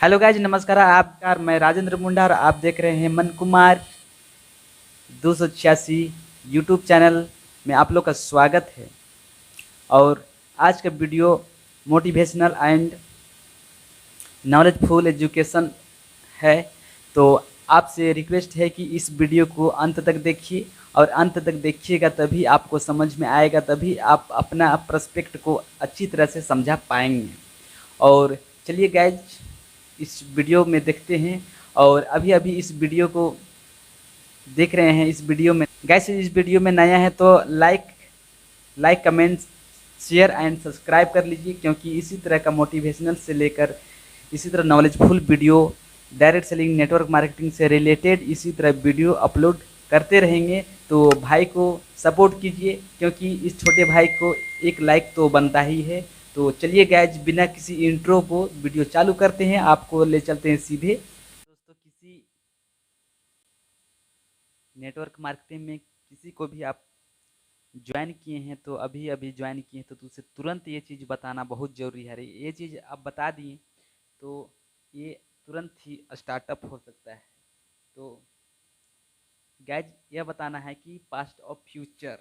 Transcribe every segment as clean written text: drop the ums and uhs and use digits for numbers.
Hello guys, नमस्कार। मैं राजेंद्र मुंडा और आप देख रहे हैं मन कुमार 286 यूट्यूब चैनल में आप लोग का स्वागत है। और आज का video motivational and knowledgeful education है। तो आपसे रिक्वेस्ट है कि इस वीडियो को अंत तक देखिए, और अंत तक देखिएगा तभी आपको समझ में आएगा, तभी आप अपना पर्सपेक्ट को अच्छी तरह से समझा पाएंगे। और चलिए गाइज, इस वीडियो में देखते हैं। और अभी अभी इस वीडियो को देख रहे हैं, इस वीडियो में गाइस, इस वीडियो में नया है तो like comment share and subscribe कर लीजिए, क्योंकि इसी तरह का मोटिवेशनल से लेकर इसी तरह knowledgeful video, direct selling, network marketing से रिलेटेड इसी तरह वीडियो अपलोड करते रहेंगे। तो भाई को सपोर्ट कीजिए, क्योंकि इस छोटे भाई को एक लाइक तो बनता ही है। तो चलिए गाइज, बिना किसी इंट्रो को वीडियो चालू करते हैं, आपको ले चलते हैं सीधे। दोस्तों, किसी नेटवर्क मार्केटिंग में किसी को भी आप ज्वाइन किए हैं, तो अभी अभी ज्वाइन किए हैं, तो उसे तुरंत ये चीज़ बताना बहुत ज़रूरी है। ये चीज़ आप बता दिए तो ये तुरंत ही स्टार्टअप हो सकता है। तो गाइज, यह बताना है कि पास्ट और फ्यूचर,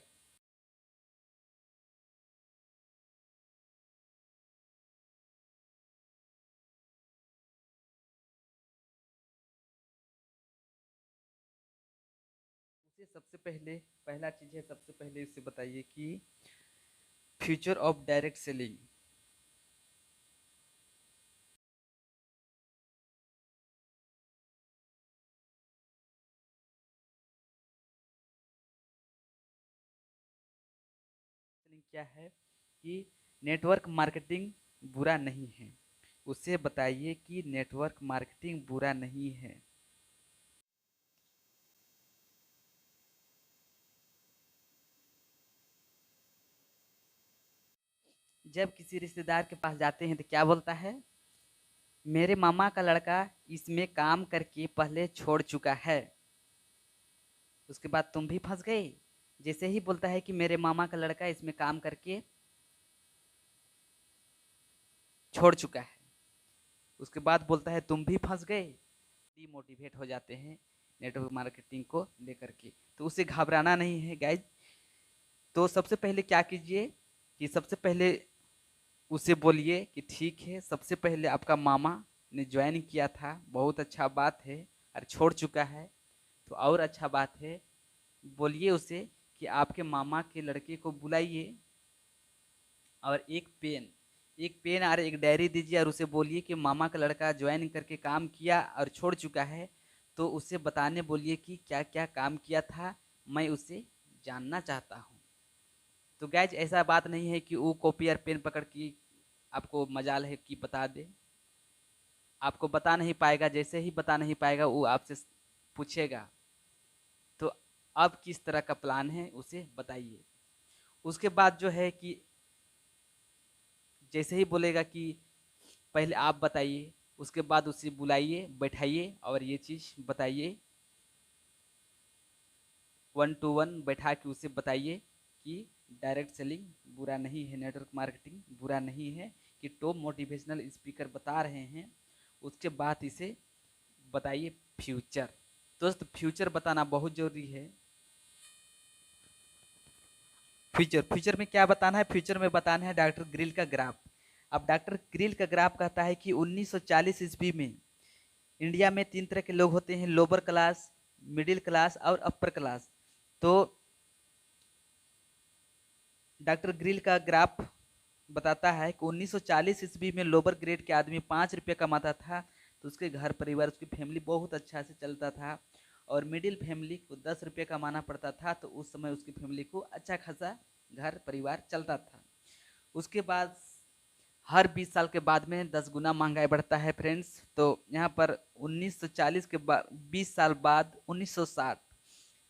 उसे सबसे पहले पहला चीज़ है, सबसे पहले उसे बताइए कि फ्यूचर ऑफ डायरेक्ट सेलिंग। क्या है कि नेटवर्क मार्केटिंग बुरा नहीं है। उसे बताइए कि नेटवर्क मार्केटिंग बुरा नहीं है। जब किसी रिश्तेदार के पास जाते हैं तो क्या बोलता है? मेरे मामा का लड़का इसमें काम करके पहले छोड़ चुका है। उसके बाद तुम भी फंस गए। जैसे ही बोलता है कि मेरे मामा का लड़का इसमें काम करके छोड़ चुका है, उसके बाद बोलता है तुम भी फंस गए। डीमोटिवेट हो जाते हैं नेटवर्क मार्केटिंग को लेकर के। तो उसे घबराना नहीं है गाइज। तो सबसे पहले क्या कीजिए कि सबसे पहले उसे बोलिए कि ठीक है, सबसे पहले आपका मामा ने ज्वाइन किया था, बहुत अच्छा बात है, और छोड़ चुका है तो और अच्छा बात है। बोलिए उसे कि आपके मामा के लड़के को बुलाइए, और एक पेन और एक डायरी दीजिए, और उसे बोलिए कि मामा का लड़का ज्वाइन करके काम किया और छोड़ चुका है। तो उसे बताने बोलिए कि क्या क्या काम किया था, मैं उसे जानना चाहता हूँ। तो गैज, ऐसा बात नहीं है कि वो कॉपी और पेन पकड़ के आपको मजाल है कि बता दे। आपको बता नहीं पाएगा, जैसे ही बता नहीं पाएगा वो आपसे पूछेगा। तो अब किस तरह का प्लान है उसे बताइए। उसके बाद जो है कि जैसे ही बोलेगा कि पहले आप बताइए, उसके बाद उसे बुलाइए, बैठाइए और ये चीज़ बताइए। वन टू वन बैठा के उसे बताइए कि डायरेक्ट सेलिंग बुरा नहीं है, नेटवर्क मार्केटिंग बुरा नहीं है, कि टॉप मोटिवेशनल स्पीकर बता रहे हैं। उसके बाद इसे बताइए फ्यूचर। दोस्त, फ्यूचर बताना बहुत ज़रूरी है। फ्यूचर में क्या बताना है? फ्यूचर में बताना है डॉक्टर ग्रिल का ग्राफ। अब डॉक्टर ग्रिल का ग्राफ कहता है कि 1940 ईस्वी में इंडिया में तीन तरह के लोग होते हैं: लोअर क्लास, मिडिल क्लास और अपर क्लास। तो डॉक्टर ग्रिल का ग्राफ बताता है कि 1940 ईस्वी में लोअर ग्रेड के आदमी 5 रुपये कमाता था, तो उसके घर परिवार, उसकी फैमिली बहुत अच्छा से चलता था। और मिडिल फैमिली को 10 रुपये कमाना पड़ता था, तो उस समय उसकी फैमिली को अच्छा खासा घर परिवार चलता था। उसके बाद हर 20 साल के बाद में 10 गुना महंगाई बढ़ता है फ्रेंड्स। तो यहाँ पर 1940 के बाद 20 साल बाद 1960,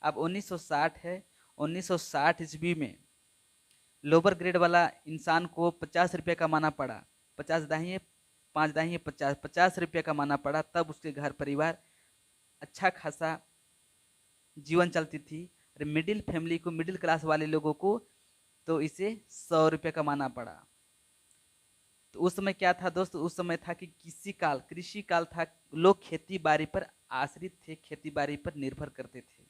अब 1960 है। 1960 ईस्वी में लोअर ग्रेड वाला इंसान को 50 रुपये कमाना पड़ा। 50 दाहिए 5 दाहिए 50 रुपये कमाना पड़ा, तब उसके घर परिवार अच्छा खासा जीवन चलती थी। और मिडिल फैमिली को, मिडिल क्लास वाले लोगों को, तो इसे 100 रुपये कमाना पड़ा। तो उस समय क्या था दोस्त, उस समय था कि कृषि काल था, लोग खेती बाड़ी पर आश्रित थे, खेती बाड़ी पर निर्भर करते थे।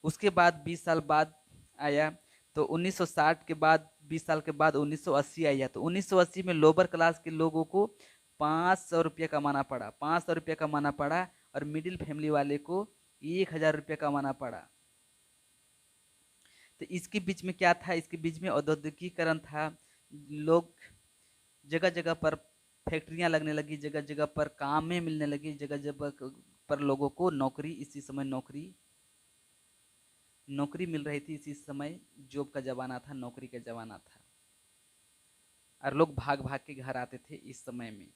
उसके बाद 20 साल बाद आया, तो 1960 के बाद 20 साल के बाद 1980 आया। तो 1980 में लोअर क्लास के लोगों को 500 रुपया कमाना पड़ा, 500 रुपया कमाना पड़ा, और मिडिल फैमिली वाले को 1000 रुपया कमाना पड़ा। तो इसके बीच में क्या था, इसके बीच में औद्योगिकीकरण था, लोग जगह जगह पर फैक्ट्रियां लगने लगी, जगह जगह पर काम में मिलने लगी, जगह जगह पर लोगों को नौकरी, इसी समय नौकरी मिल रही थी। इसी समय जॉब का जमाना था, नौकरी का जमाना था, और लोग भाग भाग के घर आते थे इस समय में।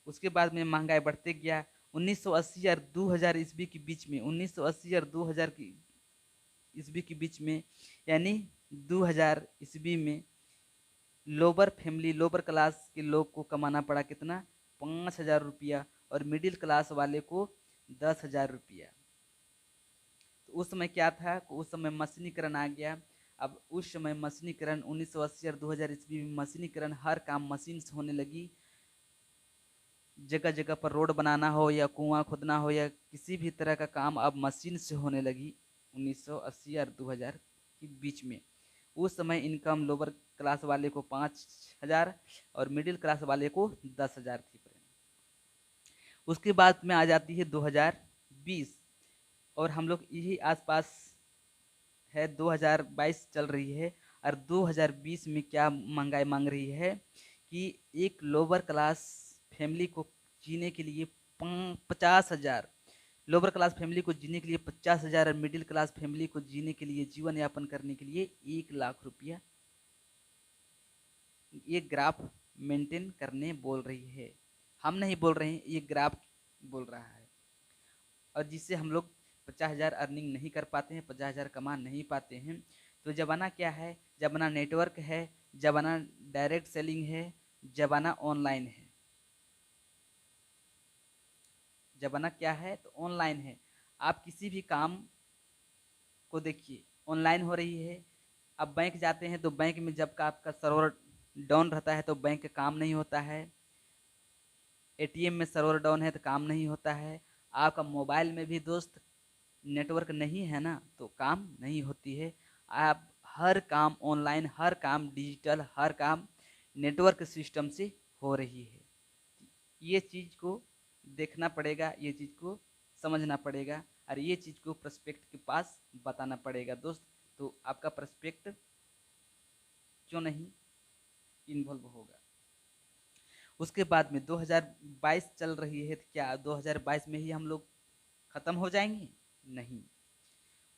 उसके बाद में महंगाई बढ़ते गया। 1980 और 2000 ईस्वी के बीच में, 1980 और 2000 की ईस्वी के बीच में, यानी 2000 ईस्वी में लोअर क्लास के लोग को कमाना पड़ा कितना, 5000 रुपया, और मिडिल क्लास वाले को 10,000 रुपया। तो उस समय क्या था, उस समय मशीनीकरण आ गया। अब उस समय मशीनीकरण 1980 और 2000 ईस्वी में मशीनीकरण, हर काम मशीन से होने लगी। जगह जगह पर रोड बनाना हो या कुआं खोदना हो या किसी भी तरह का काम अब मशीन से होने लगी 1980 और 2000 के बीच में। उस समय इनकम लोअर क्लास वाले को 5000 और मिडिल क्लास वाले को 10,000 थी। उसके बाद में आ जाती है 2020, और हम लोग यही आसपास है, 2022 चल रही है। और 2020 में क्या महंगाई मांग रही है कि एक लोअर क्लास फैमिली को जीने के लिए 50,000, लोअर क्लास फैमिली को जीने के लिए 50,000, और मिडिल क्लास फैमिली को जीने के लिए, जीवन यापन करने के लिए 1,00,000 रुपया ये ग्राफ मेंटेन करने बोल रही है। हम नहीं बोल रहे हैं, ये ग्राफ बोल रहा है। और जिससे हम लोग 50,000 अर्निंग नहीं कर पाते हैं, 50,000 कमा नहीं पाते हैं। तो जमाना क्या है, जमाना नेटवर्क है, जमाना डायरेक्ट सेलिंग है, जमाना ऑनलाइन है। जमाना क्या है, तो ऑनलाइन है। आप किसी भी काम को देखिए, ऑनलाइन हो रही है। अब बैंक जाते हैं तो बैंक में जब का आपका सर्वर डाउन रहता है तो बैंक का काम नहीं होता है। एटीएम में सर्वर डाउन है तो काम नहीं होता है। आपका मोबाइल में भी दोस्त नेटवर्क नहीं है ना, तो काम नहीं होती है। आप हर काम ऑनलाइन, हर काम डिजिटल, हर काम नेटवर्क सिस्टम से हो रही है। ये चीज़ को देखना पड़ेगा, ये चीज़ को समझना पड़ेगा, और ये चीज़ को प्रोस्पेक्ट के पास बताना पड़ेगा दोस्त। तो आपका प्रोस्पेक्ट क्यों नहीं इन्वॉल्व होगा। उसके बाद में 2022 चल रही है, तो क्या 2022 में ही हम लोग ख़त्म हो जाएंगे? नहीं।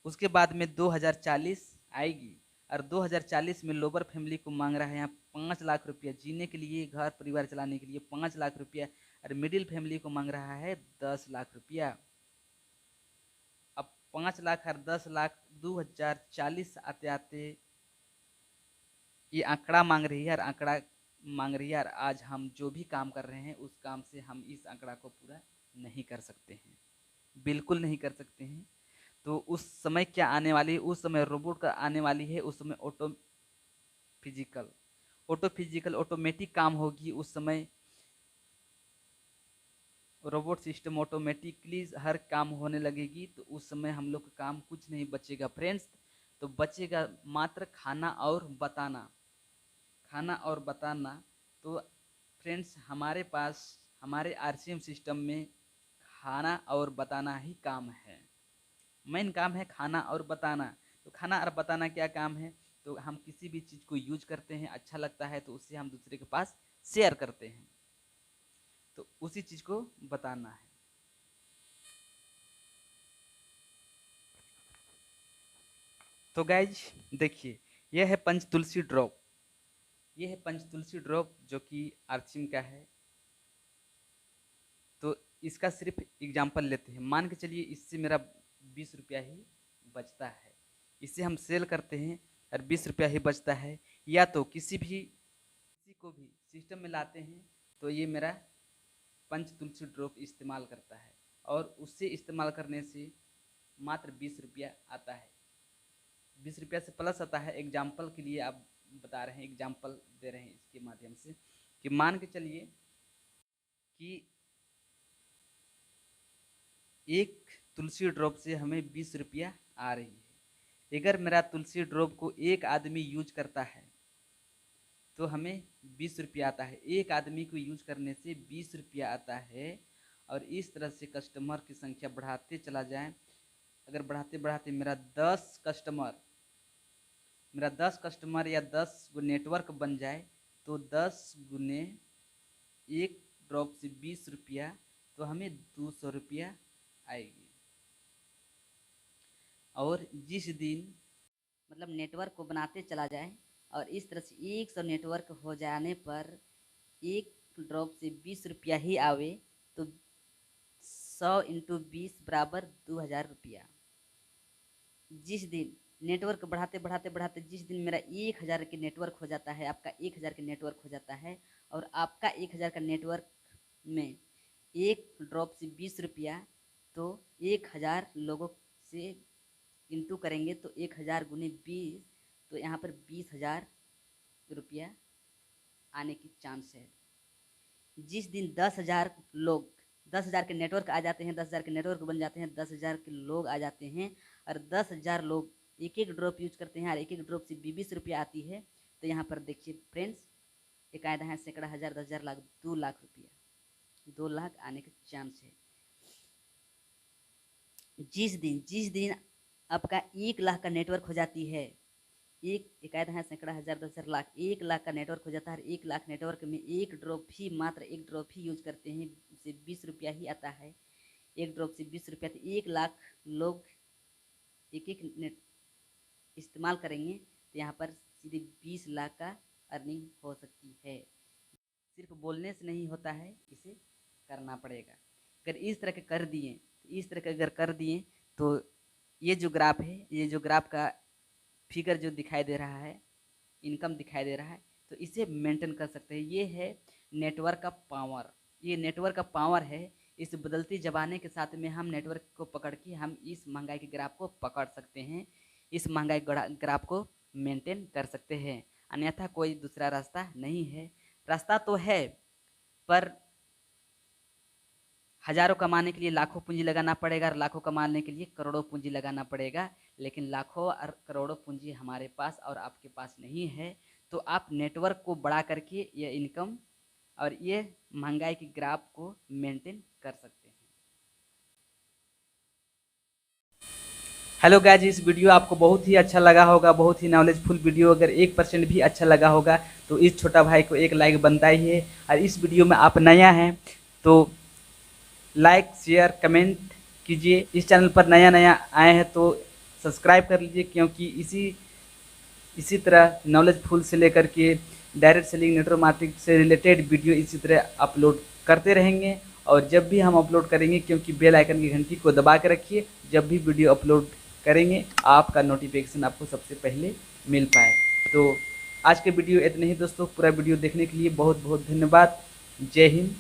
उसके बाद में 2040 आएगी, और 2040 में लोअर फैमिली को मांग रहा है यहाँ 5,00,000 रुपया जीने के लिए, घर परिवार चलाने के लिए 5,00,000 रुपया, और मिडिल फैमिली को मांग रहा है 10,00,000 रुपया। अब 5,00,000 और 10,00,000 2040 आते आते ये आंकड़ा मांग रही है, और आंकड़ा मांग रही है, और आज हम जो भी काम कर रहे हैं उस काम से हम इस आंकड़ा को पूरा नहीं कर सकते हैं, बिल्कुल नहीं कर सकते हैं। तो उस समय क्या आने वाली है, उस समय रोबोट का आने वाली है, उस समय ऑटो फिजिकल ऑटोमेटिक काम होगी। उस समय रोबोट सिस्टम ऑटोमेटिकली हर काम होने लगेगी। तो उस समय हम लोग का काम कुछ नहीं बचेगा फ्रेंड्स। तो बचेगा मात्र खाना और बताना, खाना और बताना। तो फ्रेंड्स हमारे पास, हमारे आरसीएम सिस्टम में खाना और बताना ही काम है, मेन काम है खाना और बताना। तो खाना और बताना क्या काम है, तो हम किसी भी चीज़ को यूज करते हैं, अच्छा लगता है तो उससे हम दूसरे के पास शेयर करते हैं, तो उसी चीज़ को बताना है। तो गाइज देखिए, यह है पंच तुलसी ड्रॉप, ये है पंच तुलसी ड्रॉप जो कि आर्चिम का है। तो इसका सिर्फ एग्जाम्पल लेते हैं, मान के चलिए इससे मेरा 20 रुपया ही बचता है, इसे हम सेल करते हैं और 20 रुपया ही बचता है। या तो किसी को भी सिस्टम में लाते हैं तो ये मेरा पंच तुलसी ड्रॉप इस्तेमाल करता है, और उससे इस्तेमाल करने से मात्र 20 रुपया आता है, 20 रुपया से प्लस आता है। एग्जाम्पल के लिए आप बता रहे हैं, एग्जाम्पल दे रहे हैं इसके माध्यम से कि मान के चलिए कि एक तुलसी ड्रॉप से हमें 20 रुपया आ रही है। अगर मेरा तुलसी ड्रॉप को एक आदमी यूज करता है तो हमें 20 रुपया आता है। एक आदमी को यूज करने से 20 रुपया आता है। और इस तरह से कस्टमर की संख्या बढ़ाते चला जाए। अगर बढ़ाते बढ़ाते मेरा 10 कस्टमर या 10 गो नेटवर्क बन जाए तो 10 गुने एक ड्रॉप से 20 रुपया, तो हमें 200 रुपया आएगी। और जिस दिन मतलब नेटवर्क को बनाते चला जाए और इस तरह से 100 नेटवर्क हो जाने पर एक ड्रॉप से 20 रुपया ही आवे तो 100 × 20 बराबर 2000 रुपया। जिस दिन नेटवर्क बढ़ाते बढ़ाते बढ़ाते जिस दिन मेरा 1000 के नेटवर्क हो जाता है, आपका 1000 के नेटवर्क हो जाता है और आपका 1000 का नेटवर्क में एक ड्रॉप से 20 रुपया, तो 1000 लोगों से इंटू करेंगे तो 1000 × 20, तो यहाँ पर 20,000 रुपया आने की चांस है। जिस दिन 10,000 लोग 10,000 के नेटवर्क आ जाते हैं, 10,000 के नेटवर्क बन जाते हैं, 10,000 के लोग आ जाते हैं और 10,000 लोग एक एक ड्रॉप यूज करते हैं और एक एक ड्रॉप से 20 रुपया आती है, तो यहाँ पर देखिए फ्रेंड्स, एक आधा है सैकड़ा, हज़ार, 10,000, लाख, 2 लाख रुपया, 2 लाख आने का चांस है। जिस दिन आपका 1 लाख का नेटवर्क हो जाती है, एक आधा है सैकड़ा, हज़ार, 10,000, लाख, 1 लाख का नेटवर्क हो जाता है। 1 लाख नेटवर्क में एक ड्रॉप ही, मात्र एक ड्रॉप ही यूज करते हैं, उसे 20 रुपया ही आता है। एक ड्रॉप से 20 रुपया, तो 1 लाख लोग एक एक नेट इस्तेमाल करेंगे तो यहाँ पर सीधे 20 लाख का अर्निंग हो सकती है। सिर्फ बोलने से नहीं होता है, इसे करना पड़ेगा। अगर इस तरह के कर दिए तो ये जो ग्राफ है, ये जो ग्राफ का फिगर जो दिखाई दे रहा है, इनकम दिखाई दे रहा है, तो इसे मेंटेन कर सकते हैं। ये है नेटवर्क का पावर, ये नेटवर्क का पावर है। इस बदलती ज़माने के साथ में हम नेटवर्क को पकड़ के हम इस महंगाई के ग्राफ को पकड़ सकते हैं, इस महंगाई ग्राफ को मेंटेन कर सकते हैं। अन्यथा कोई दूसरा रास्ता नहीं है। रास्ता तो है, पर हजारों कमाने के लिए लाखों पूंजी लगाना पड़ेगा और लाखों कमाने के लिए करोड़ों पूंजी लगाना पड़ेगा। लेकिन लाखों और करोड़ों पूंजी हमारे पास और आपके पास नहीं है, तो आप नेटवर्क को बढ़ा करके ये इनकम और ये महंगाई की ग्राफ को मेंटेन कर सकते हैं। हेलो गाइज, इस वीडियो आपको बहुत ही अच्छा लगा होगा, बहुत ही नॉलेजफुल वीडियो। अगर 1% भी अच्छा लगा होगा तो इस छोटा भाई को एक लाइक बनता ही है। और इस वीडियो में आप नया हैं तो लाइक, शेयर, कमेंट कीजिए। इस चैनल पर नया आए हैं तो सब्सक्राइब कर लीजिए, क्योंकि इसी तरह नॉलेजफुल से लेकर के डायरेक्ट सेलिंग, नेटवर्क मार्केटिंग से रिलेटेड वीडियो इसी तरह अपलोड करते रहेंगे। और जब भी हम अपलोड करेंगे, क्योंकि बेल आइकन की घंटी को दबा के रखिए, जब भी वीडियो अपलोड करेंगे आपका नोटिफिकेशन आपको सबसे पहले मिल पाए। तो आज के वीडियो इतने ही दोस्तों। पूरा वीडियो देखने के लिए बहुत बहुत धन्यवाद। जय हिंद,